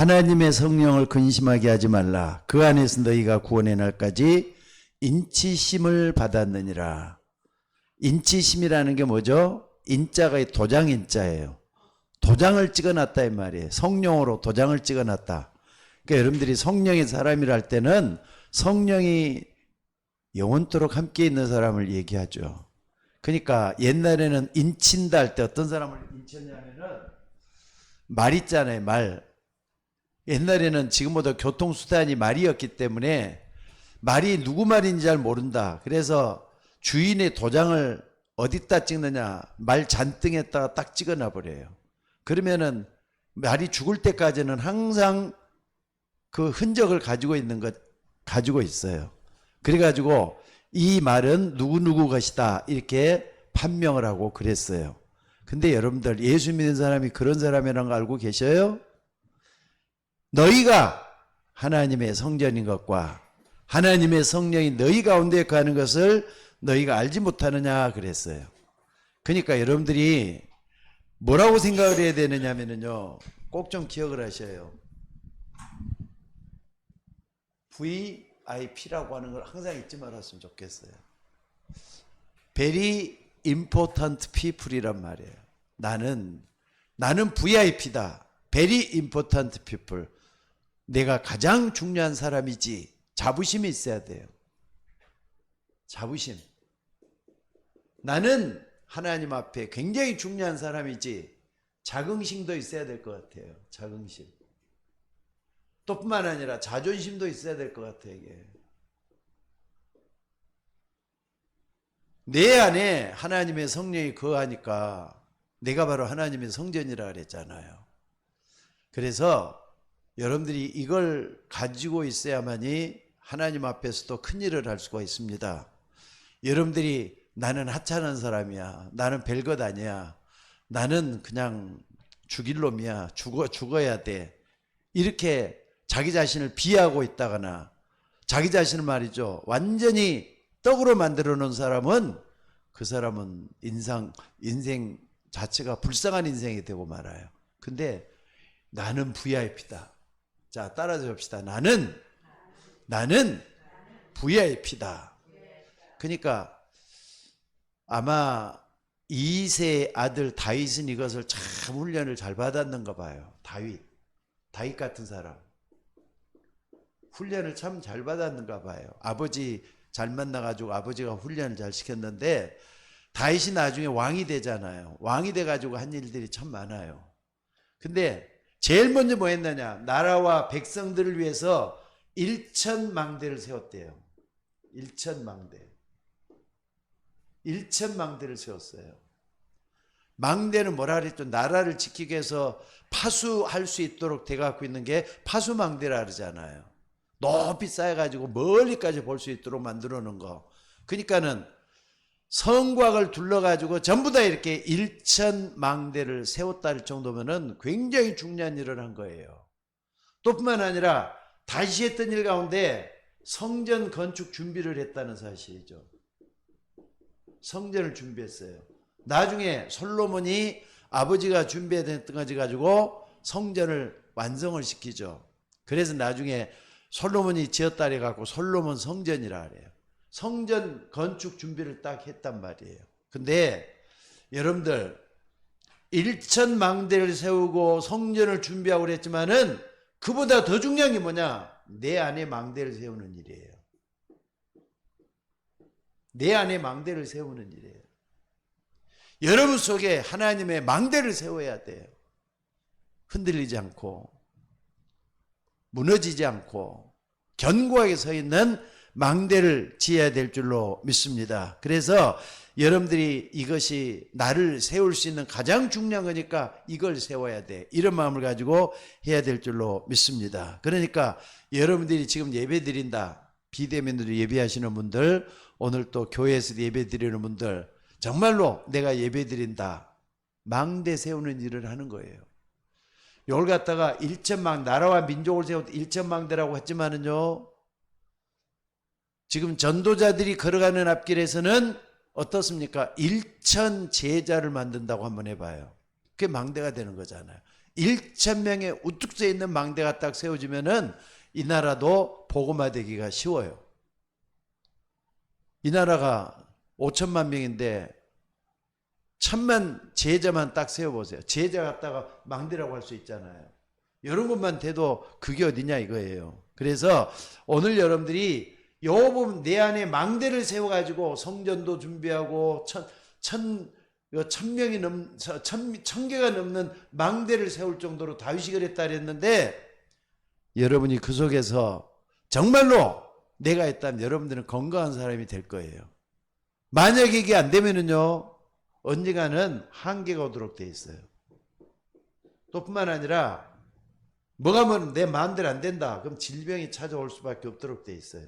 하나님의 성령을 근심하게 하지 말라. 그 안에서 너희가 구원의 날까지 인치심을 받았느니라. 인치심이라는 게 뭐죠? 인자가 도장 인자예요. 도장을 찍어놨다 이 말이에요. 성령으로 도장을 찍어놨다. 그러니까 여러분들이 성령의 사람이라 할 때는 성령이 영원토록 함께 있는 사람을 얘기하죠. 그러니까 옛날에는 인친다 할 때 어떤 사람을 인쳤냐면은 말 있잖아요. 말. 옛날에는 지금보다 교통수단이 말이었기 때문에 말이 누구 말인지 잘 모른다. 그래서 주인의 도장을 어디다 찍느냐, 말 잔등에다가 딱 찍어놔 버려요. 그러면은 말이 죽을 때까지는 항상 그 흔적을 가지고 있어요. 그래가지고 이 말은 누구누구 것이다 이렇게 판명을 하고 그랬어요. 근데 여러분들 예수 믿는 사람이 그런 사람이라는 거 알고 계셔요? 너희가 하나님의 성전인 것과 하나님의 성령이 너희 가운데 가는 것을 너희가 알지 못하느냐 그랬어요. 그러니까 여러분들이 뭐라고 생각을 해야 되느냐면요, 꼭 좀 기억을 하셔요. VIP라고 하는 걸 항상 잊지 말았으면 좋겠어요. Very important people이란 말이에요. 나는 VIP다. Very important people. 내가 가장 중요한 사람이지. 자부심이 있어야 돼요. 자부심. 나는 하나님 앞에 굉장히 중요한 사람이지. 자긍심도 있어야 될 것 같아요. 자긍심. 또 뿐만 아니라 자존심도 있어야 될 것 같아요. 이게. 내 안에 하나님의 성령이 거하니까 내가 바로 하나님의 성전이라 그랬잖아요. 그래서 여러분들이 이걸 가지고 있어야만이 하나님 앞에서도 큰 일을 할 수가 있습니다. 여러분들이 나는 하찮은 사람이야. 나는 별것 아니야. 나는 그냥 죽일 놈이야. 죽어야 돼. 이렇게 자기 자신을 비하하고 있다거나 자기 자신을 말이죠, 완전히 떡으로 만들어 놓은 사람은 그 사람은 인생 자체가 불쌍한 인생이 되고 말아요. 근데 나는 VIP다. 자, 따라서 봅시다. 나는 VIP다. 그러니까 아마 이세의 아들 다윗은 이것을 참 훈련을 잘 받았는가 봐요. 다윗 같은 사람. 훈련을 참 잘 받았는가 봐요. 아버지 잘 만나가지고 아버지가 훈련을 잘 시켰는데 다윗이 나중에 왕이 되잖아요. 왕이 돼가지고 한 일들이 참 많아요. 근데 제일 먼저 뭐 했느냐? 나라와 백성들을 위해서 일천망대를 세웠대요. 일천망대를 세웠어요. 망대는 뭐라 그랬죠? 나라를 지키기 위해서 파수할 수 있도록 돼갖고 있는 게 파수망대라 그러잖아요. 높이 쌓여가지고 멀리까지 볼 수 있도록 만들어 놓은 거. 그러니까는 성곽을 둘러가지고 전부 다 이렇게 일천망대를 세웠다 할 정도면은 굉장히 중요한 일을 한 거예요. 또 뿐만 아니라 다시 했던 일 가운데 성전 건축 준비를 했다는 사실이죠. 성전을 준비했어요. 나중에 솔로몬이 아버지가 준비했던 것을 가지고 성전을 완성을 시키죠. 그래서 나중에 솔로몬이 지었다 해갖고 솔로몬 성전이라 그래요. 성전 건축 준비를 딱 했단 말이에요. 근데 여러분들 일천망대를 세우고 성전을 준비하고 그랬지만은 그보다 더 중요한 게 뭐냐? 내 안에 망대를 세우는 일이에요. 내 안에 망대를 세우는 일이에요. 여러분 속에 하나님의 망대를 세워야 돼요. 흔들리지 않고 무너지지 않고 견고하게 서 있는 망대를 지어야 될 줄로 믿습니다. 그래서 여러분들이 이것이 나를 세울 수 있는 가장 중요한 거니까 이걸 세워야 돼. 이런 마음을 가지고 해야 될 줄로 믿습니다. 그러니까 여러분들이 지금 예배 드린다. 비대면으로 예배하시는 분들, 오늘 또 교회에서 예배 드리는 분들, 정말로 내가 예배 드린다. 망대 세우는 일을 하는 거예요. 이걸 갖다가 나라와 민족을 세울 때 일천망대라고 했지만은요, 지금 전도자들이 걸어가는 앞길에서는 어떻습니까? 일천 제자를 만든다고 한번 해봐요. 그게 망대가 되는 거잖아요. 1,000명의 우뚝 서 있는 망대가 딱 세워지면은 이 나라도 복음화되기가 쉬워요. 이 나라가 5천만 명인데 1,000만 제자만 딱 세워보세요. 제자 갖다가 망대라고 할 수 있잖아요. 이런 것만 돼도 그게 어디냐 이거예요. 그래서 오늘 여러분들이 요 부분 내 안에 망대를 세워가지고 성전도 준비하고 천 개가 넘는 망대를 세울 정도로 다윗이 그랬다 그랬는데, 여러분이 그 속에서 정말로 내가 했다면 여러분들은 건강한 사람이 될 거예요. 만약에 이게 안 되면은요, 언젠가는 한계가 오도록 돼 있어요. 또 뿐만 아니라 뭐가 뭐 내 마음대로 안 된다, 그럼 질병이 찾아올 수밖에 없도록 돼 있어요.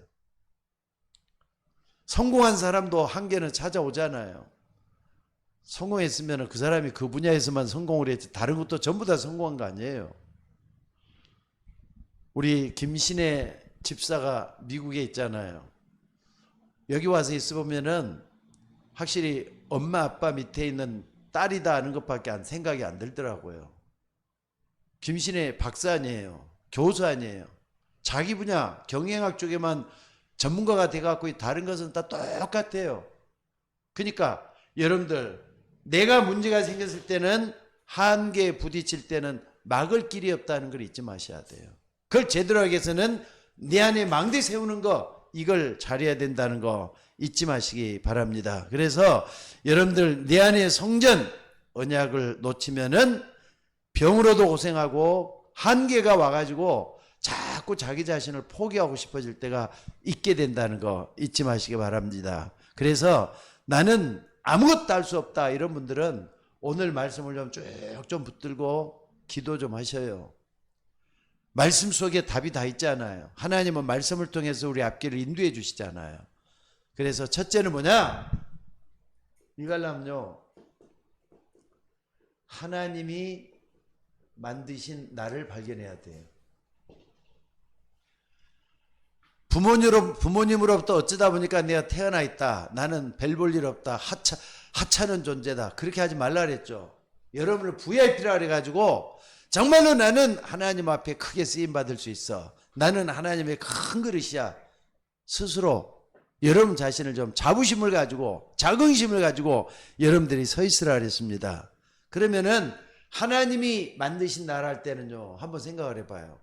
성공한 사람도 한계는 찾아오잖아요. 성공했으면 그 사람이 그 분야에서만 성공을 했지 다른 것도 전부 다 성공한 거 아니에요. 우리 김신혜 집사가 미국에 있잖아요. 여기 와서 있어보면은 확실히 엄마 아빠 밑에 있는 딸이다 하는 것밖에 생각이 안 들더라고요. 김신혜 박사 아니에요. 교수 아니에요. 자기 분야 경영학 쪽에만 전문가가 돼갖고 다른 것은 다 똑같아요. 그러니까 여러분들, 내가 문제가 생겼을 때는, 한계에 부딪힐 때는 막을 길이 없다는 걸 잊지 마셔야 돼요. 그걸 제대로 하기 위해서는 내 안에 망대 세우는 거, 이걸 잘해야 된다는 거 잊지 마시기 바랍니다. 그래서 여러분들 내 안에 성전 언약을 놓치면은 병으로도 고생하고 한계가 와가지고 자꾸 자기 자신을 포기하고 싶어질 때가 있게 된다는 거 잊지 마시기 바랍니다. 그래서 나는 아무것도 할 수 없다 이런 분들은 오늘 말씀을 좀 쭉 좀 붙들고 기도 좀 하셔요. 말씀 속에 답이 다 있잖아요. 하나님은 말씀을 통해서 우리 앞길을 인도해 주시잖아요. 그래서 첫째는 뭐냐? 이걸로요, 하나님이 만드신 나를 발견해야 돼요. 부모님으로부터 어쩌다 보니까 내가 태어나 있다, 나는 별 볼 일 없다, 하찮은 존재다, 그렇게 하지 말라 그랬죠. 여러분을 VIP라 그래가지고 정말로 나는 하나님 앞에 크게 쓰임받을 수 있어, 나는 하나님의 큰 그릇이야, 스스로 여러분 자신을 좀 자부심을 가지고 자긍심을 가지고 여러분들이 서 있으라 그랬습니다. 그러면은 하나님이 만드신 나라 할 때는요, 한번 생각을 해봐요.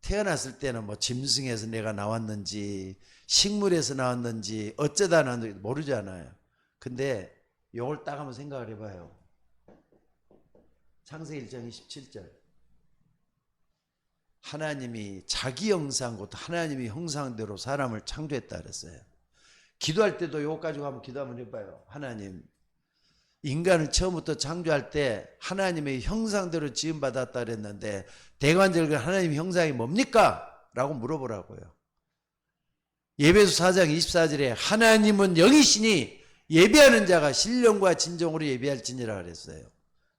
태어났을 때는 뭐 짐승에서 내가 나왔는지 식물에서 나왔는지 어쩌다 나왔는지 모르잖아요. 근데 이걸 딱 한번 생각을 해봐요. 창세기 1장 27절, 하나님이 자기 형상, 곧 하나님이 형상대로 사람을 창조했다 그랬어요. 기도할 때도 이거 가지고 한번 기도 한번 해봐요. 하나님, 인간을 처음부터 창조할 때 하나님의 형상대로 지음받았다 그랬는데 대관절과 하나님의 형상이 뭡니까? 라고 물어보라고요. 예배소 4장 24절에 하나님은 영이시니 예배하는 자가 신령과 진정으로 예배할지니라 그랬어요.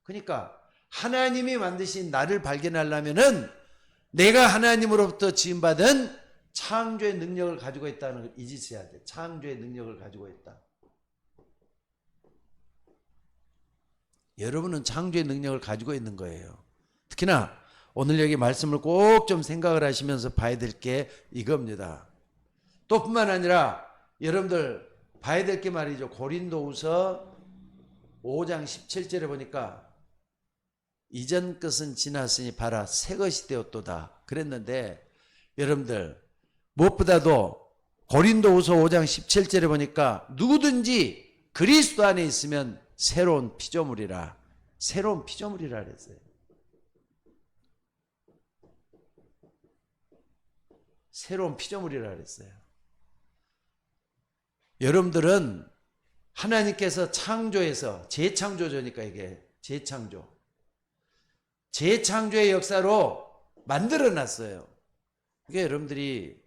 그러니까 하나님이 만드신 나를 발견하려면은 내가 하나님으로부터 지음받은 창조의 능력을 가지고 있다는 걸 잊으셔야 돼. 창조의 능력을 가지고 있다. 여러분은 창조의 능력을 가지고 있는 거예요. 특히나 오늘 여기 말씀을 꼭 좀 생각을 하시면서 봐야 될 게 이겁니다. 또 뿐만 아니라 여러분들 봐야 될 게 말이죠. 고린도후서 5장 17절에 보니까 이전 것은 지났으니 봐라 새 것이 되었도다 그랬는데, 여러분들 무엇보다도 고린도후서 5장 17절에 보니까 누구든지 그리스도 안에 있으면 새로운 피조물이라, 새로운 피조물이라 그랬어요. 새로운 피조물이라 그랬어요. 여러분들은 하나님께서 창조해서, 재창조조니까 이게 재창조의 역사로 만들어놨어요. 그게 여러분들이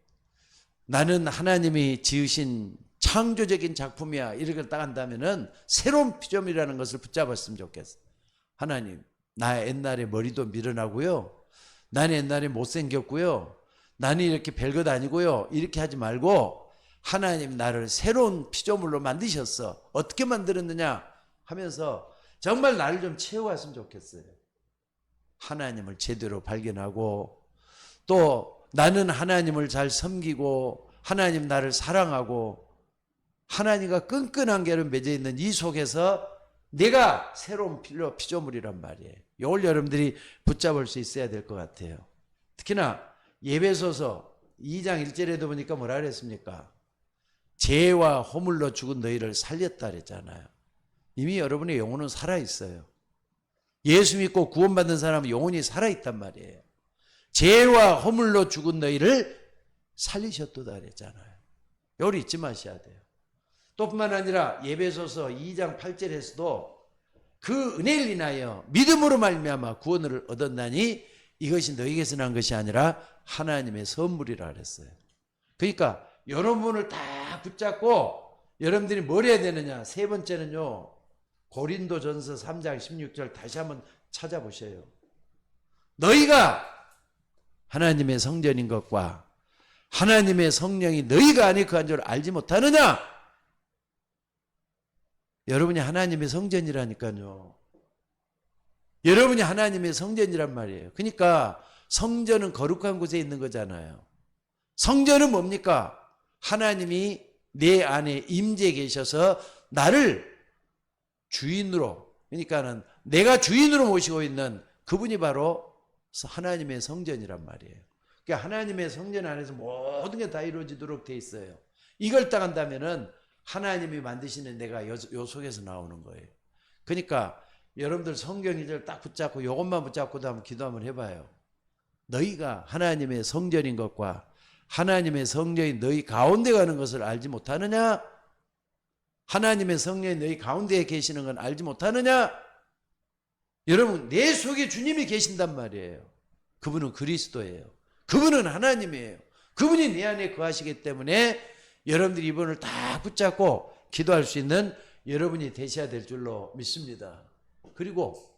나는 하나님이 지으신 창조적인 작품이야 이렇게 딱 한다면은 새로운 피조물이라는 것을 붙잡았으면 좋겠어. 하나님, 나 옛날에 머리도 밀어나고요, 나는 옛날에 못생겼고요, 나는 이렇게 별것 아니고요, 이렇게 하지 말고 하나님 나를 새로운 피조물로 만드셨어. 어떻게 만들었느냐 하면서 정말 나를 좀 채워갔으면 좋겠어요. 하나님을 제대로 발견하고 또 나는 하나님을 잘 섬기고 하나님 나를 사랑하고 하나님과 끈끈한 결을 맺어 있는 이 속에서 내가 새로운 피조물이란 말이에요. 이걸 여러분들이 붙잡을 수 있어야 될 것 같아요. 특히나 에베소서 2장 1절에도 보니까 뭐라 그랬습니까? 죄와 허물로 죽은 너희를 살렸다 그랬잖아요. 이미 여러분의 영혼은 살아있어요. 예수 믿고 구원받은 사람은 영혼이 살아있단 말이에요. 죄와 허물로 죽은 너희를 살리셨도다 그랬잖아요. 이걸 잊지 마셔야 돼요. 또 뿐만 아니라 에베소서 2장 8절에서도 그 은혜를 인하여 믿음으로 말미암아 구원을 얻었나니 이것이 너희에게서 난 것이 아니라 하나님의 선물이라 그랬어요. 그러니까 여러분을 다 붙잡고 여러분들이 뭘 해야 되느냐. 세 번째는요. 고린도전서 3장 16절 다시 한번 찾아보셔요. 너희가 하나님의 성전인 것과 하나님의 성령이 너희가 안에 거한 줄 알지 못하느냐? 여러분이 하나님의 성전이라니까요. 여러분이 하나님의 성전이란 말이에요. 그러니까 성전은 거룩한 곳에 있는 거잖아요. 성전은 뭡니까? 하나님이 내 안에 임재해 계셔서 나를 주인으로, 그러니까는 내가 주인으로 모시고 있는 그분이 바로 하나님의 성전이란 말이에요. 그러니까 하나님의 성전 안에서 모든 게 다 이루어지도록 돼 있어요. 이걸 따간다면은 하나님이 만드시는 내가 요 속에서 나오는 거예요. 그러니까 여러분들 성경 1절 딱 붙잡고 이것만 붙잡고도 한번 기도 한번 해봐요. 너희가 하나님의 성전인 것과 하나님의 성령이 너희 가운데 가는 것을 알지 못하느냐? 하나님의 성령이 너희 가운데에 계시는 건 알지 못하느냐? 여러분 내 속에 주님이 계신단 말이에요. 그분은 그리스도예요. 그분은 하나님이에요. 그분이 내 안에 거하시기 때문에 여러분들이 이분을 다 붙잡고 기도할 수 있는 여러분이 되셔야 될 줄로 믿습니다. 그리고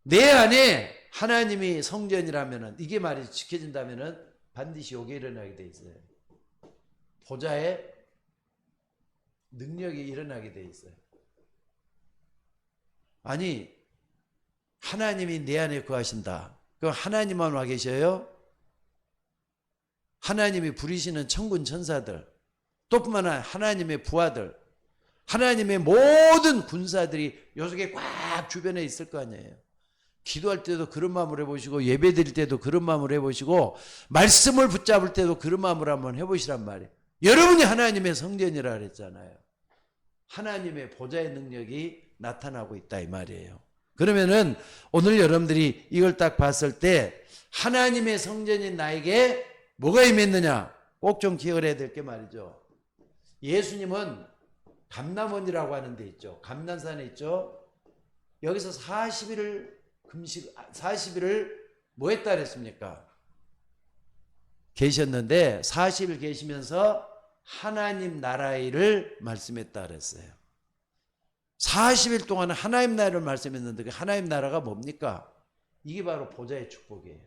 내 안에 하나님이 성전이라면 이게 말이 지켜진다면 반드시 요게 일어나게 돼 있어요. 보좌의 능력이 일어나게 돼 있어요. 아니 하나님이 내 안에 거하신다. 그럼 하나님만 와 계셔요? 하나님이 부리시는 천군 천사들 또 뿐만 아니라 하나님의 부하들 하나님의 모든 군사들이 요 속에 꽉 주변에 있을 거 아니에요. 기도할 때도 그런 마음으로 해보시고 예배 드릴 때도 그런 마음으로 해보시고 말씀을 붙잡을 때도 그런 마음으로 한번 해보시란 말이에요. 여러분이 하나님의 성전이라 그랬잖아요. 하나님의 보좌의 능력이 나타나고 있다 이 말이에요. 그러면은 오늘 여러분들이 이걸 딱 봤을 때 하나님의 성전인 나에게 뭐가 임했느냐 꼭 좀 기억을 해야 될 게 말이죠. 예수님은 감람원이라고 하는 데 있죠. 감람산에 있죠. 여기서 40일을 금식 40일을 뭐 했다 그랬습니까? 계셨는데 40일 계시면서 하나님 나라의 일을 말씀했다 그랬어요. 40일 동안 하나님 나라를 말씀했는데 그 하나님 나라가 뭡니까? 이게 바로 보좌의 축복이에요.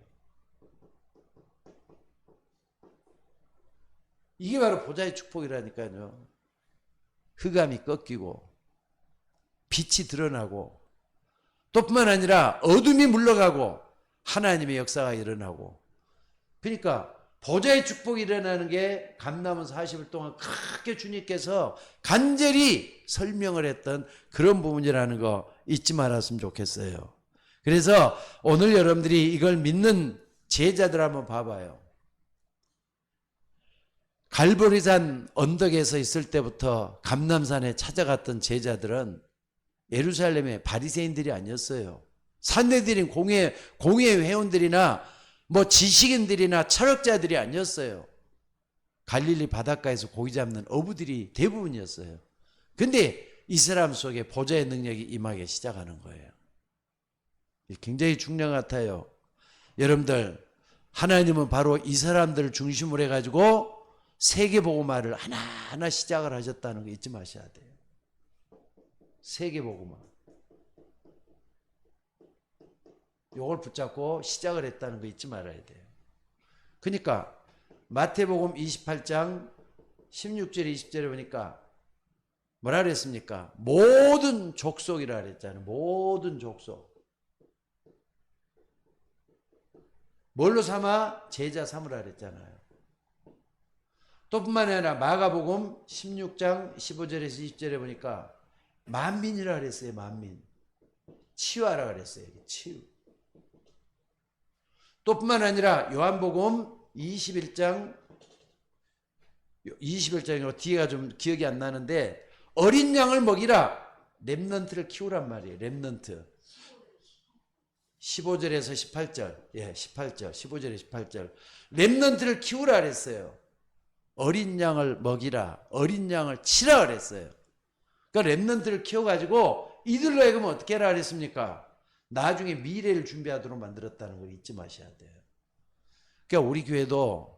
이게 바로 보좌의 축복이라니까요. 흑암이 꺾이고 빛이 드러나고 또 뿐만 아니라 어둠이 물러가고 하나님의 역사가 일어나고 그러니까 보좌의 축복이 일어나는 게 감람원 40일 동안 크게 주님께서 간절히 설명을 했던 그런 부분이라는 거 잊지 말았으면 좋겠어요. 그래서 오늘 여러분들이 이걸 믿는 제자들 한번 봐봐요. 갈보리산 언덕에서 있을 때부터 감람산에 찾아갔던 제자들은 예루살렘의 바리새인들이 아니었어요. 산헤드린 공회 회원들이나 뭐 지식인들이나 철학자들이 아니었어요. 갈릴리 바닷가에서 고기 잡는 어부들이 대부분이었어요. 근데 이 사람 속에 보좌의 능력이 임하기 시작하는 거예요. 굉장히 중요한 것 같아요. 여러분들 하나님은 바로 이 사람들을 중심으로 해가지고 세계복음화를 하나하나 시작을 하셨다는 거 잊지 마셔야 돼요. 세계복음화. 요걸 붙잡고 시작을 했다는 거 잊지 말아야 돼요. 그러니까 마태복음 28장 16절 20절에 보니까 뭐라 그랬습니까? 모든 족속이라 그랬잖아요. 모든 족속. 뭘로 삼아? 제자 삼으라 그랬잖아요. 또 뿐만 아니라 마가복음 16장 15절에서 20절에 보니까 만민이라 그랬어요. 만민. 치유하라 그랬어요. 치유. 또 뿐만 아니라 요한복음 21장이고 뒤에가 좀 기억이 안 나는데 어린 양을 먹이라. 렘넌트를 키우란 말이에요. 렘넌트. 15절에서 18절. 예, 18절. 15절에 18절. 렘넌트를 키우라 그랬어요. 어린 양을 먹이라. 어린 양을 치라 그랬어요. 그러니까 렘넌트를 키워가지고 이들로 하여금 어떻게 하라 그랬습니까? 나중에 미래를 준비하도록 만들었다는 걸 잊지 마셔야 돼요. 그러니까 우리 교회도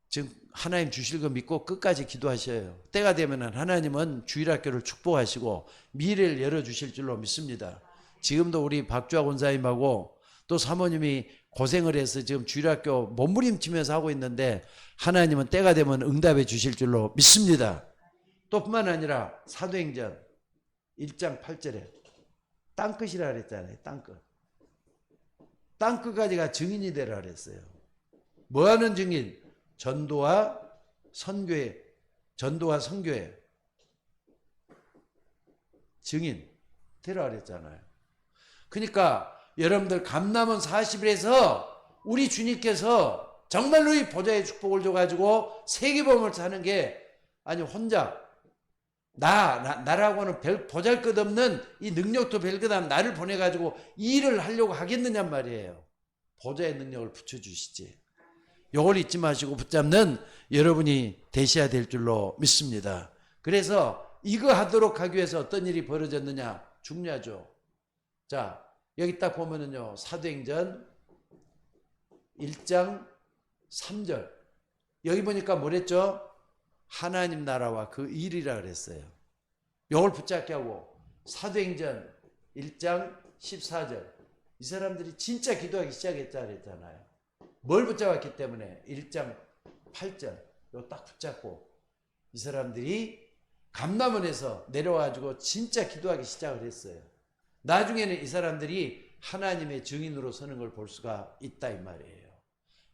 지금 하나님 주실 거 믿고 끝까지 기도하셔요. 때가 되면 하나님은 주일학교를 축복하시고 미래를 열어주실 줄로 믿습니다. 지금도 우리 박주아 권사님하고 또 사모님이 고생을 해서 지금 주일학교 몸부림치면서 하고 있는데 하나님은 때가 되면 응답해 주실 줄로 믿습니다. 또 뿐만 아니라 사도행전 1장 8절에 땅끝이라 그랬잖아요. 땅끝. 땅끝까지가 증인이 되라 그랬어요. 뭐하는 증인? 전도와 선교회. 전도와 선교회. 증인 되라 그랬잖아요. 그러니까 여러분들 감남원 40일에서 우리 주님께서 정말로 이 보좌의 축복을 줘가지고 세계복음을 사는 게 아니 혼자 나라고는 별 보잘것없는 이 능력도 별것없는 나를 보내가지고 이 일을 하려고 하겠느냐 말이에요. 보좌의 능력을 붙여주시지. 이걸 잊지 마시고 붙잡는 여러분이 되셔야 될 줄로 믿습니다. 그래서 이거 하도록 하기 위해서 어떤 일이 벌어졌느냐 중요하죠. 자, 여기 딱 보면은요, 사도행전 1장 3절. 여기 보니까 뭐랬죠? 하나님 나라와 그 일이라 그랬어요. 이걸 붙잡게 하고 사도행전 1장 14절. 이 사람들이 진짜 기도하기 시작했다 그랬잖아요. 뭘 붙잡았기 때문에 1장 8절. 이거 딱 붙잡고 이 사람들이 감람원에서 내려와가지고 진짜 기도하기 시작을 했어요. 나중에는 이 사람들이 하나님의 증인으로 서는 걸 볼 수가 있다 이 말이에요.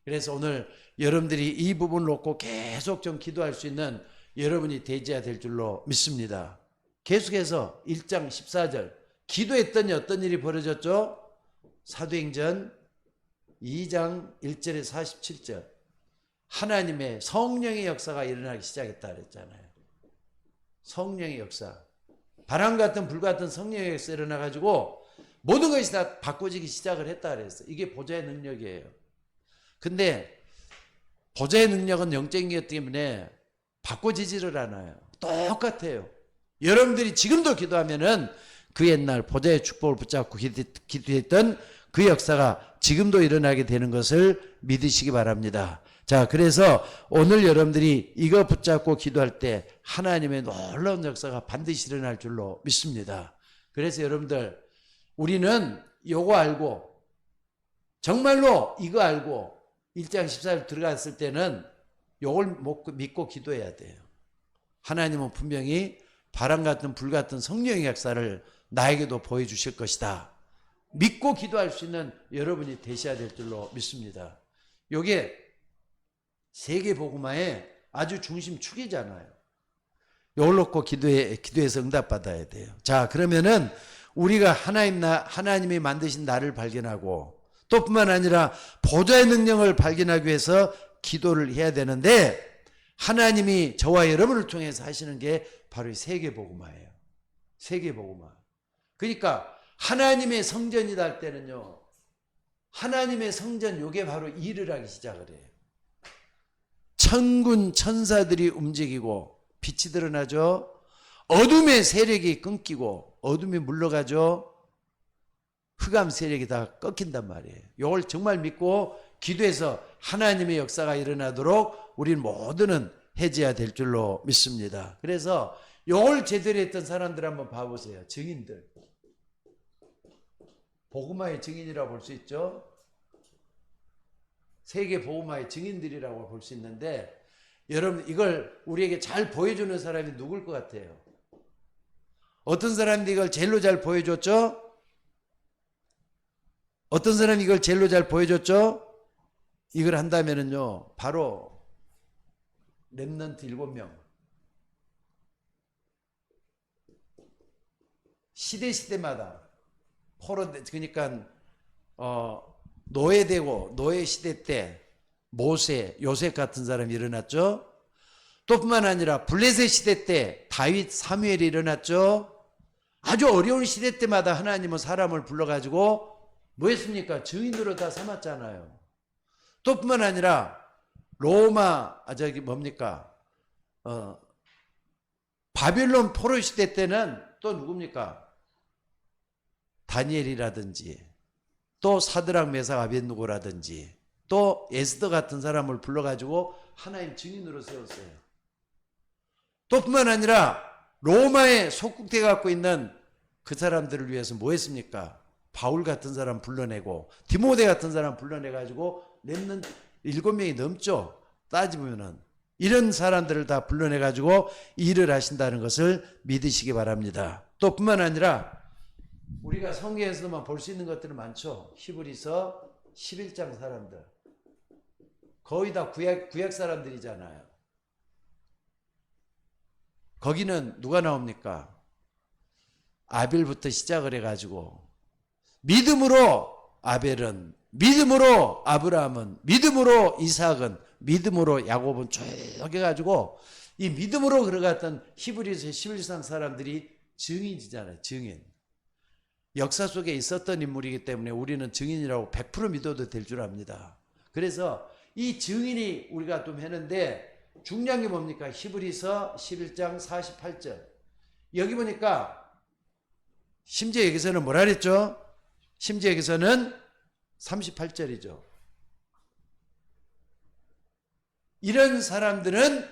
그래서 오늘 여러분들이 이 부분을 놓고 계속 좀 기도할 수 있는 여러분이 되어야 될 줄로 믿습니다. 계속해서 1장 14절 기도했더니 어떤 일이 벌어졌죠? 사도행전 2장 1절에 47절 하나님의 성령의 역사가 일어나기 시작했다 그랬잖아요. 성령의 역사. 바람 같은 불 같은 성령의 역사 일어나가지고 모든 것이 다 바꿔지기 시작을 했다 그랬어요. 이게 보좌의 능력이에요. 근데 보좌의 능력은 영적인 것 때문에 바꿔지지를 않아요. 똑같아요. 여러분들이 지금도 기도하면은 그 옛날 보좌의 축복을 붙잡고 기도했던 그 역사가 지금도 일어나게 되는 것을 믿으시기 바랍니다. 자, 그래서 오늘 여러분들이 이거 붙잡고 기도할 때 하나님의 놀라운 역사가 반드시 일어날 줄로 믿습니다. 그래서 여러분들 우리는 요거 알고 정말로 이거 알고 1장 14절 들어갔을 때는 요걸 믿고 기도해야 돼요. 하나님은 분명히 바람 같은 불 같은 성령의 역사를 나에게도 보여주실 것이다. 믿고 기도할 수 있는 여러분이 되셔야 될 줄로 믿습니다. 요게 세계복음화의 아주 중심축이잖아요. 요걸 놓고 기도해서 응답받아야 돼요. 자, 그러면은 우리가 하나님이 만드신 나를 발견하고 또 뿐만 아니라 보좌의 능력을 발견하기 위해서 기도를 해야 되는데 하나님이 저와 여러분을 통해서 하시는 게 바로 이 세계복음화예요. 세계복음화. 그러니까 하나님의 성전이다 할 때는요. 하나님의 성전 요게 바로 일을 하기 시작을 해요. 천군 천사들이 움직이고 빛이 드러나죠. 어둠의 세력이 끊기고 어둠이 물러가죠. 흑암 세력이 다 꺾인단 말이에요. 이걸 정말 믿고 기도해서 하나님의 역사가 일어나도록 우리는 모두는 해줘야 될 줄로 믿습니다. 그래서 이걸 제대로 했던 사람들 한번 봐보세요. 증인들. 복음화의 증인이라고 볼 수 있죠. 세계 복음화의 증인들이라고 볼 수 있는데 여러분 이걸 우리에게 잘 보여주는 사람이 누굴 것 같아요? 어떤 사람들이 이걸 제일로 잘 보여줬죠? 어떤 사람이 이걸 제일로 잘 보여줬죠? 이걸 한다면은요, 바로 렘넌트 7명. 시대마다 그러니까 노예되고 노예 시대 때 모세, 요셉 같은 사람이 일어났죠. 또 뿐만 아니라 블레셋 시대 때 다윗, 사무엘이 일어났죠. 아주 어려운 시대 때마다 하나님은 사람을 불러가지고 뭐 했습니까? 증인으로 다 삼았잖아요. 또 뿐만 아니라 로마, 바빌론 포로 시대 때는 또 누굽니까? 다니엘이라든지 또 사드락 메삭 아벳느고라든지 또 에스더 같은 사람을 불러가지고 하나님 증인으로 세웠어요. 또 뿐만 아니라 로마에 속국돼 갖고 있는 그 사람들을 위해서 뭐 했습니까? 바울 같은 사람 불러내고 디모데 같은 사람 불러내가지고 렘넌트 7명이 넘죠. 따지보면은 이런 사람들을 다 불러내가지고 일을 하신다는 것을 믿으시기 바랍니다. 또 뿐만 아니라 우리가 성경에서만 볼 수 있는 것들은 많죠. 히브리서 11장 사람들 거의 다 구약 사람들이잖아요. 거기는 누가 나옵니까? 아벨부터 시작을 해가지고 믿음으로 아벨은, 믿음으로 아브라함은, 믿음으로 이삭은, 믿음으로 야곱은 쭉 해가지고 이 믿음으로 걸어갔던 히브리서 11장 사람들이 증인이잖아요. 증인. 역사 속에 있었던 인물이기 때문에 우리는 증인이라고 100% 믿어도 될 줄 압니다. 그래서 이 증인이 우리가 좀 했는데 중요한 게 뭡니까? 히브리서 11장 48절. 여기 보니까 심지어 여기서는 뭐라 그랬죠? 심지어 여기서는 38절이죠. 이런 사람들은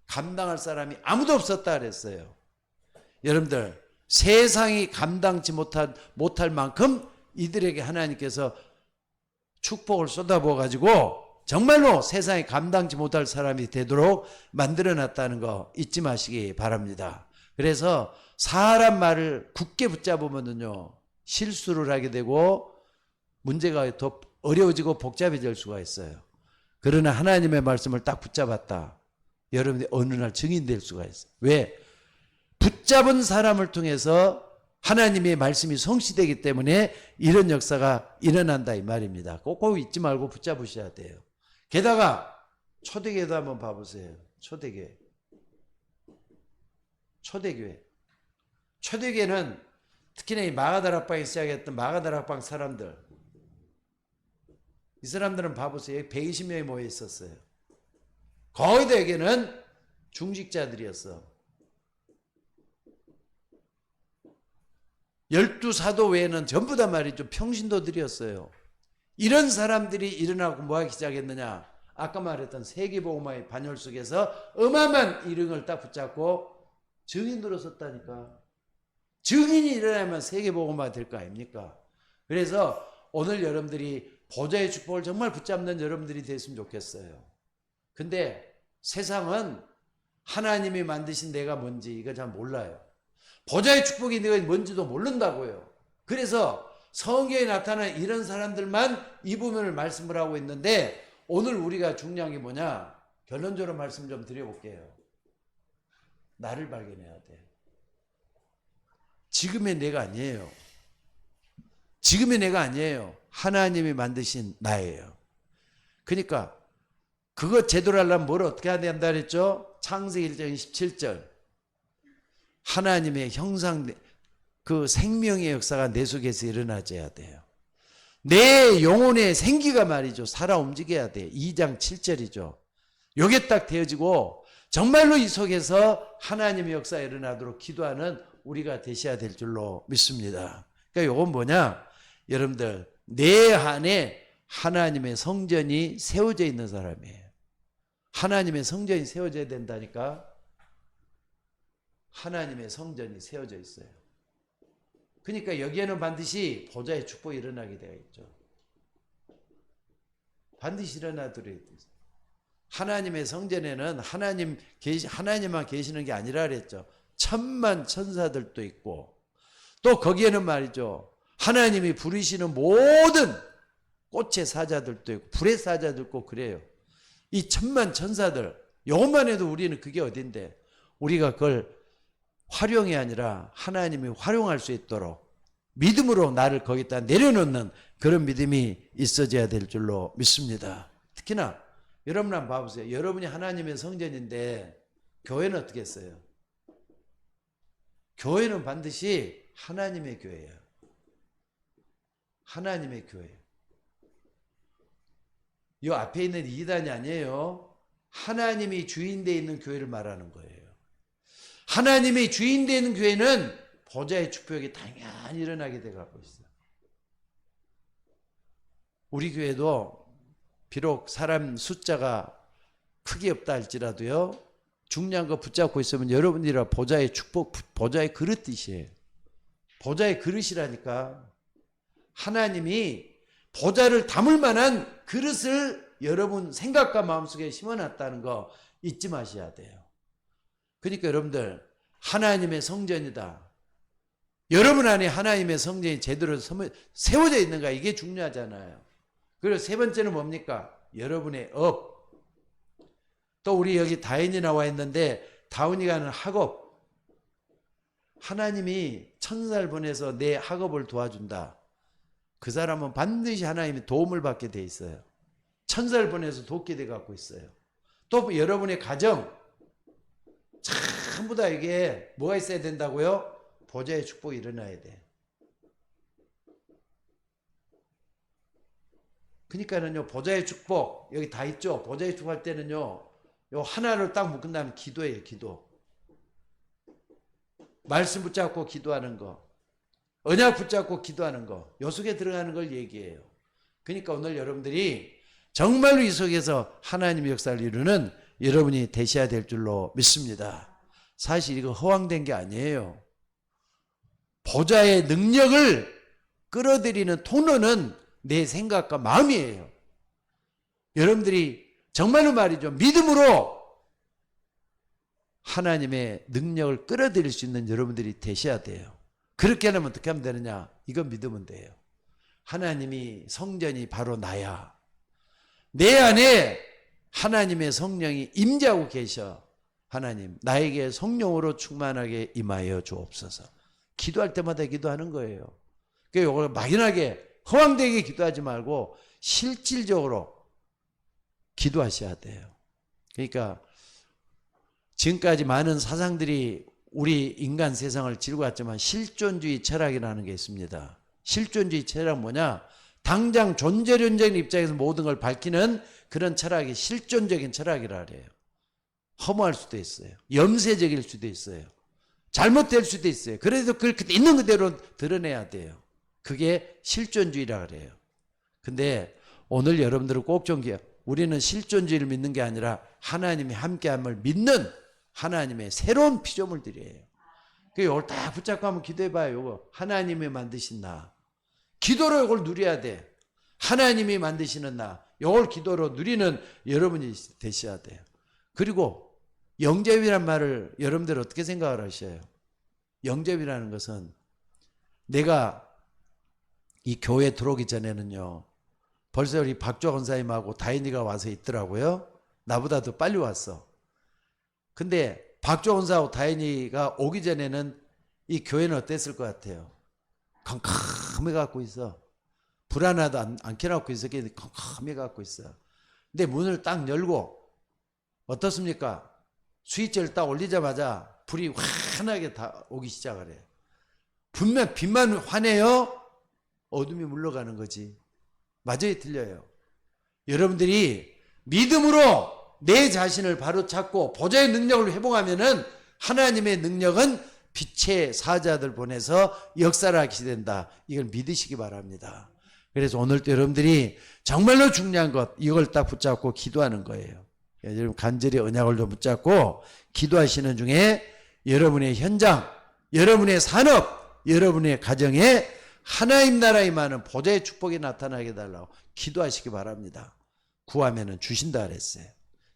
감당할 사람이 아무도 없었다 그랬어요. 여러분들 세상이 감당치 못할 만큼 이들에게 하나님께서 축복을 쏟아부어 가지고 정말로 세상이 감당치 못할 사람이 되도록 만들어놨다는 거 잊지 마시기 바랍니다. 그래서 사람 말을 굳게 붙잡으면요 실수를 하게 되고 문제가 더 어려워지고 복잡해질 수가 있어요. 그러나 하나님의 말씀을 딱 붙잡았다. 여러분이 어느 날 증인될 수가 있어요. 왜? 붙잡은 사람을 통해서 하나님의 말씀이 성취되기 때문에 이런 역사가 일어난다 이 말입니다. 꼭 잊지 말고 붙잡으셔야 돼요. 게다가 초대교회도 한번 봐보세요. 초대교회. 초대교회는 특히나 이 마가다락방에 시작했던 마가다락방 사람들, 이 사람들은 봐보세요. 120명이 모여 있었어요. 거의 대개는 중직자들이었어. 12사도 외에는 전부 다 말이죠. 평신도들이었어요. 이런 사람들이 일어나고 뭐하기 시작했느냐. 아까 말했던 세계복음화의 반열 속에서 어마어마한 이름을 딱 붙잡고 증인으로 섰다니까. 증인이 일어나면 세계복음화 될 거 아닙니까? 그래서 오늘 여러분들이 보좌의 축복을 정말 붙잡는 여러분들이 됐으면 좋겠어요. 근데 세상은 하나님이 만드신 내가 뭔지 이거 잘 몰라요. 보좌의 축복이 내가 뭔지도 모른다고요. 그래서 성경에 나타나는 이런 사람들만 이 부분을 말씀을 하고 있는데 오늘 우리가 중요한 게 뭐냐? 결론적으로 말씀 좀 드려볼게요. 나를 발견해야 돼. 지금의 내가 아니에요. 지금의 내가 아니에요. 하나님이 만드신 나예요. 그러니까 그거 제대로 하려면 뭘 어떻게 해야 된다 그랬죠? 창세기 1장 27절. 하나님의 형상, 그 생명의 역사가 내 속에서 일어나줘야 돼요. 내 영혼의 생기가 말이죠. 살아 움직여야 돼. 2장 7절이죠. 요게 딱 되어지고 정말로 이 속에서 하나님의 역사가 일어나도록 기도하는 우리가 되셔야 될 줄로 믿습니다. 그러니까 요건 뭐냐? 여러분들 내 안에 하나님의 성전이 세워져 있는 사람이에요. 하나님의 성전이 세워져야 된다니까. 하나님의 성전이 세워져 있어요. 그러니까 여기에는 반드시 보좌의 축복이 일어나게 되어 있죠. 반드시 일어나도록 있어요. 하나님의 성전에는 하나님만 계시는 게 아니라 그랬죠. 천만 천사들도 있고 또 거기에는 말이죠. 하나님이 부르시는 모든 꽃의 사자들도 있고 불의 사자들 있고 그래요. 이 천만 천사들 요것만 해도 우리는 그게 어딘데 우리가 그걸 활용이 아니라 하나님이 활용할 수 있도록 믿음으로 나를 거기다 내려놓는 그런 믿음이 있어져야 될 줄로 믿습니다. 특히나 여러분 한번 봐보세요. 여러분이 하나님의 성전인데 교회는 어떻게 했어요? 교회는 반드시 하나님의 교회예요. 하나님의 교회. 이 앞에 있는 이단이 아니에요. 하나님이 주인되어 있는 교회를 말하는 거예요. 하나님이 주인되어 있는 교회는 보좌의 축복이 당연히 일어나게 돼가고 있어요. 우리 교회도 비록 사람 숫자가 크게 없다 할지라도요. 중요한 거 붙잡고 있으면 여러분들이라 보좌의 축복, 보좌의 그릇 뜻이에요. 보좌의 그릇이라니까. 하나님이 보좌를 담을 만한 그릇을 여러분 생각과 마음속에 심어놨다는 거 잊지 마셔야 돼요. 그러니까 여러분들 하나님의 성전이다. 여러분 안에 하나님의 성전이 제대로 세워져 있는가 이게 중요하잖아요. 그리고 세 번째는 뭡니까? 여러분의 업. 또 우리 여기 다인이 나와 있는데 다운이가 하는 학업. 하나님이 천사를 보내서 내 학업을 도와준다. 그 사람은 반드시 하나님의 도움을 받게 돼 있어요. 천사를 보내서 돕게 돼 갖고 있어요. 또 여러분의 가정 전부 다 이게 뭐가 있어야 된다고요? 보좌의 축복이 일어나야 돼. 그러니까는요 보좌의 축복 여기 다 있죠. 보좌의 축복 할 때는요 요 하나를 딱 묶은 다음에 기도예요. 기도. 말씀 붙잡고 기도하는 거. 언약 붙잡고 기도하는 거. 요 속에 들어가는 걸 얘기해요. 그러니까 오늘 여러분들이 정말로 이 속에서 하나님의 역사를 이루는 여러분이 되셔야 될 줄로 믿습니다. 사실 이거 허황된 게 아니에요. 보좌의 능력을 끌어들이는 통로는 내 생각과 마음이에요. 여러분들이 정말로 말이죠. 믿음으로 하나님의 능력을 끌어들일 수 있는 여러분들이 되셔야 돼요. 그렇게 하면 어떻게 하면 되느냐? 이건 믿으면 돼요. 하나님이 성전이 바로 나야. 내 안에 하나님의 성령이 임재하고 계셔. 하나님 나에게 성령으로 충만하게 임하여 주옵소서. 기도할 때마다 기도하는 거예요. 그러니까 이걸 막연하게 허황되게 기도하지 말고 실질적으로 기도하셔야 돼요. 그러니까 지금까지 많은 사상들이 우리 인간 세상을 지루갔지만 실존주의 철학이라는 게 있습니다. 실존주의 철학은 뭐냐? 당장 존재론적인 입장에서 모든 걸 밝히는 그런 철학이 실존적인 철학이라 그래요. 허무할 수도 있어요. 염세적일 수도 있어요. 잘못될 수도 있어요. 그래도 그걸 있는 그대로 드러내야 돼요. 그게 실존주의라 그래요. 근데 오늘 여러분들은 꼭 좀 우리는 실존주의를 믿는 게 아니라 하나님이 함께함을 믿는 하나님의 새로운 피조물들이에요. 이걸 딱 붙잡고 한번 기도해봐요. 이거 하나님이 만드신 나. 기도로 이걸 누려야 돼. 하나님이 만드시는 나. 이걸 기도로 누리는 여러분이 되셔야 돼요. 그리고 영접이란 말을 여러분들 어떻게 생각을 하셔요? 영접이라는 것은 내가 이 교회에 들어오기 전에는요. 벌써 우리 박조 권사님하고 다인이가 와서 있더라고요. 나보다 더 빨리 왔어. 근데 박조 권사하고 다인이가 오기 전에는 이 교회는 어땠을 것 같아요? 캄캄해 갖고 있어. 불안하도 않게 갖고 있었기 캄캄해 갖고 있어. 근데 문을 딱 열고 어떻습니까? 스위치를 딱 올리자마자 불이 환하게 다 오기 시작을 해요. 분명 빛만 환해요. 어둠이 물러가는 거지. 맞아요, 틀려요. 여러분들이 믿음으로 내 자신을 바로 찾고 보좌의 능력을 회복하면은 하나님의 능력은 빛의 사자들 보내서 역사를 하게 된다. 이걸 믿으시기 바랍니다. 그래서 오늘도 여러분들이 정말로 중요한 것 이걸 딱 붙잡고 기도하는 거예요. 여러분 간절히 언약을 좀 붙잡고 기도하시는 중에 여러분의 현장, 여러분의 산업, 여러분의 가정에 하나님 나라에 많은 보좌의 축복이 나타나게 해달라고 기도하시기 바랍니다. 구하면은 주신다 그랬어요.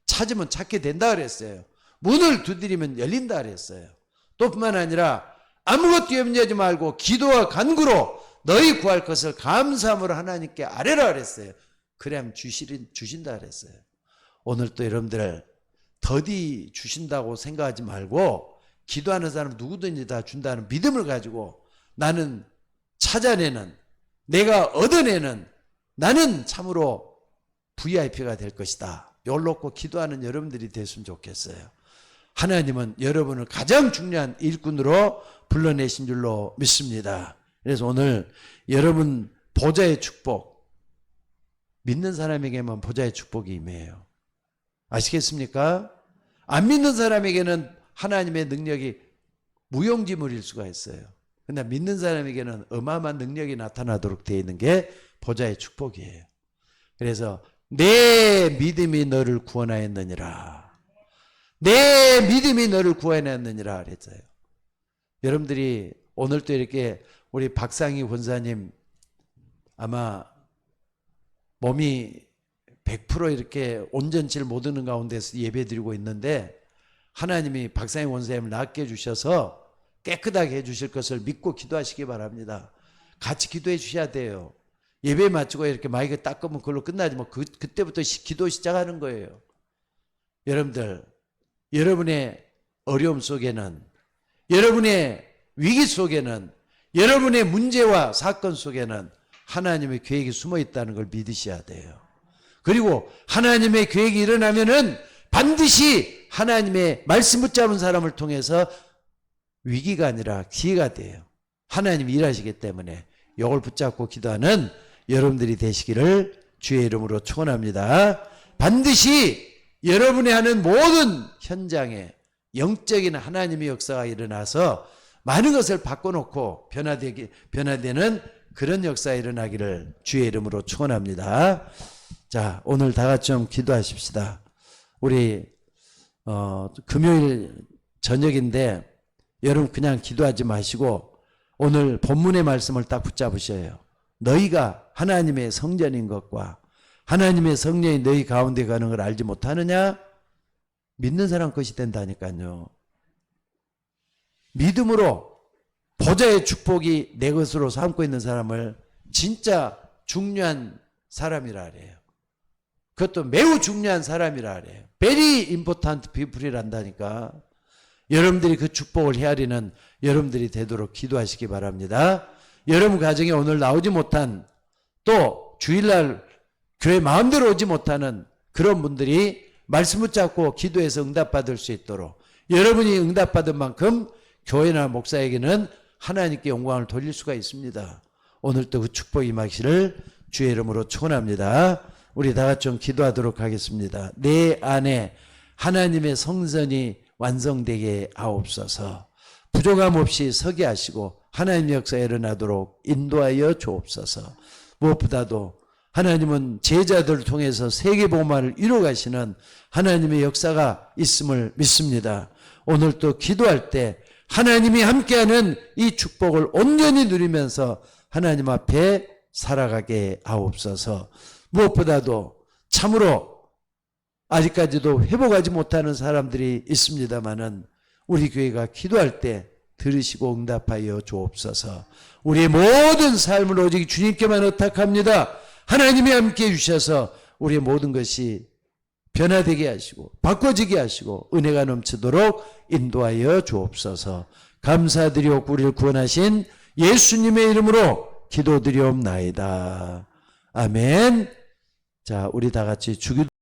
찾으면 찾게 된다 그랬어요. 문을 두드리면 열린다 그랬어요. 또 뿐만 아니라 아무것도 염려하지 말고 기도와 간구로 너희 구할 것을 감사함으로 하나님께 아뢰라 그랬어요. 그래야 주신다 그랬어요. 오늘 또 여러분들 더디 주신다고 생각하지 말고 기도하는 사람 누구든지 다 준다는 믿음을 가지고 나는 찾아내는, 내가 얻어내는, 나는 참으로 VIP가 될 것이다. 이걸 놓고 기도하는 여러분들이 됐으면 좋겠어요. 하나님은 여러분을 가장 중요한 일꾼으로 불러내신 줄로 믿습니다. 그래서 오늘 여러분 보좌의 축복, 믿는 사람에게만 보좌의 축복이 임해요. 아시겠습니까? 안 믿는 사람에게는 하나님의 능력이 무용지물일 수가 있어요. 그런데 믿는 사람에게는 어마어마한 능력이 나타나도록 되어 있는 게 보좌의 축복이에요. 그래서 내 믿음이 너를 구원하였느니라. 내 믿음이 너를 구원하였느니라 그랬어요. 여러분들이 오늘 또 이렇게 우리 박상희 권사님 아마 몸이 100% 이렇게 온전치를 못하는 가운데서 예배드리고 있는데 하나님이 박상희 권사님을 낫게 해주셔서 깨끗하게 해주실 것을 믿고 기도하시기 바랍니다. 같이 기도해 주셔야 돼요. 예배 마치고 이렇게 마이크 닦으면 그걸로 끝나지 뭐 그때부터 기도 시작하는 거예요. 여러분들, 여러분의 어려움 속에는, 여러분의 위기 속에는, 여러분의 문제와 사건 속에는 하나님의 계획이 숨어 있다는 걸 믿으셔야 돼요. 그리고 하나님의 계획이 일어나면은 반드시 하나님의 말씀 붙잡은 사람을 통해서 위기가 아니라 기회가 돼요. 하나님이 일하시기 때문에 이걸 붙잡고 기도하는 여러분들이 되시기를 주의 이름으로 축원합니다. 반드시 여러분이 하는 모든 현장에 영적인 하나님의 역사가 일어나서 많은 것을 바꿔놓고 변화되는 그런 역사가 일어나기를 주의 이름으로 축원합니다. 자, 오늘 다 같이 좀 기도하십시다. 우리 금요일 저녁인데 여러분 그냥 기도하지 마시고 오늘 본문의 말씀을 딱 붙잡으셔요. 너희가 하나님의 성전인 것과 하나님의 성령이 너희 가운데 가는 걸 알지 못하느냐? 믿는 사람 것이 된다니까요. 믿음으로 보좌의 축복이 내 것으로 삼고 있는 사람을 진짜 중요한 사람이라 그래요. 그것도 매우 중요한 사람이라 그래요. Very important people이란다니까. 여러분들이 그 축복을 헤아리는 여러분들이 되도록 기도하시기 바랍니다. 여러분 가정에 오늘 나오지 못한, 또 주일날 교회 마음대로 오지 못하는 그런 분들이 말씀 붙잡고 기도해서 응답받을 수 있도록, 여러분이 응답받은 만큼 교회나 목사에게는 하나님께 영광을 돌릴 수가 있습니다. 오늘도 그 축복이 임하시기를 주의 이름으로 축원합니다. 우리 다 같이 좀 기도하도록 하겠습니다. 내 안에 하나님의 성전이 완성되게 하옵소서. 부족함 없이 서게 하시고 하나님의 역사에 일어나도록 인도하여 주옵소서. 무엇보다도 하나님은 제자들을 통해서 세계복음화를 이루어가시는 하나님의 역사가 있음을 믿습니다. 오늘 또 기도할 때 하나님이 함께하는 이 축복을 온전히 누리면서 하나님 앞에 살아가게 하옵소서. 무엇보다도 참으로 아직까지도 회복하지 못하는 사람들이 있습니다마는 우리 교회가 기도할 때 들으시고 응답하여 주옵소서. 우리의 모든 삶을 오직 주님께만 의탁합니다. 하나님이 함께해 주셔서 우리의 모든 것이 변화되게 하시고 바꿔지게 하시고 은혜가 넘치도록 인도하여 주옵소서. 감사드리옵고 우리를 구원하신 예수님의 이름으로 기도드리옵나이다. 아멘. 자, 우리 다 같이 주기도